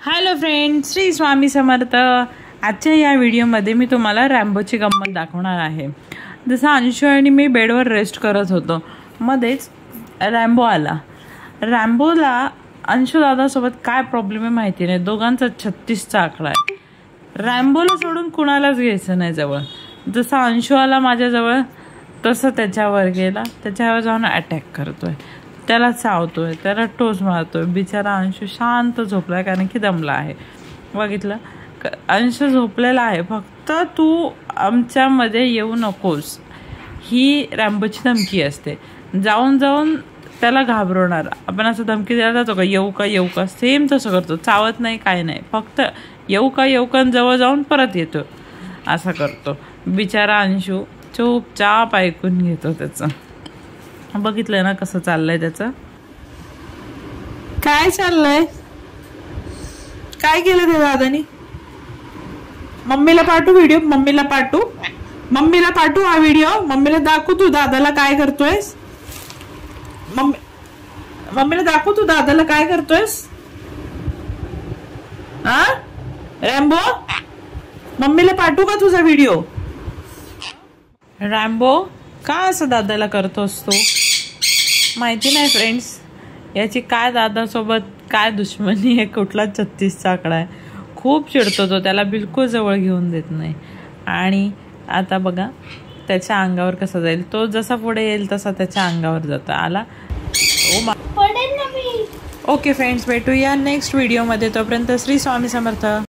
Hello friends, Shri Swami Samarth. आजच्या या व्हिडिओमध्ये मी तुम्हाला रॅम्बोची गंमत दाखवणार आहे। जसं अंशू आणि मी बेडवर रेस्ट करत होतो, मध्येच रॅम्बो आला। रॅम्बोला अंशू दादासोबत काय प्रॉब्लेम आहे माहिती नाही, दोघांचा 36चा आकडा आहे। रॅम्बोला सोडून कुणालाच घ्यायचं नाही जवळ। जसं अंशू आला माझ्याजवळ तसं त्याच्यावर गेला, त्याच्यावर जाऊन अटॅक करतोय, त्याला चावतोय, त्याला टोच मारतोय। बिचारा अंशू शांत झोपलाय कारण की दमला आहे। बघितलं, अंशू झोपलेला आहे, फक्त तू आमच्यामध्ये येऊ नकोस ही रॅम्बोची धमकी असते। जाऊन जाऊन त्याला घाबरवणार। आपण असं धमकी द्यायला जातो का, येऊ का येऊ का, सेम तसं करतो। चावत नाही, काय नाही, फक्त येऊ का येऊ का, जवळ जाऊन परत येतो, असं करतो। बिचारा अंशू चुपचाप ऐकून घेतो त्याचं। बघितलंय ना कसं चाललंय त्याचं, काय चाललंय, काय केलं ते दादानी। मम्मीला पाठवू व्हिडिओ, मम्मीला पाठवू हा व्हिडिओ, मम्मीला दाखवू तू दादाला काय करतोयस। मम्मीला दाखवू तू दादाला काय करतोयस। हा रॅम्बो, मम्मीला पाठवू का तुझा व्हिडिओ। रॅम्बो का असं दादाला करतोस तू, माहिती नाही फ्रेंड्स याची काय दादासोबत काय दुश्मनी आहे, कुठला 36चा आकडा आहे। खूप चिडतो तो, त्याला बिलकुल जवळ घेऊन देत नाही। आणि आता बघा त्याच्या अंगावर कसं जाईल, तो जसा पुढे येईल तसा त्याच्या अंगावर जातो। आला ओके फ्रेंड्स, भेटूया नेक्स्ट व्हिडिओमध्ये, तोपर्यंत श्री स्वामी समर्थ।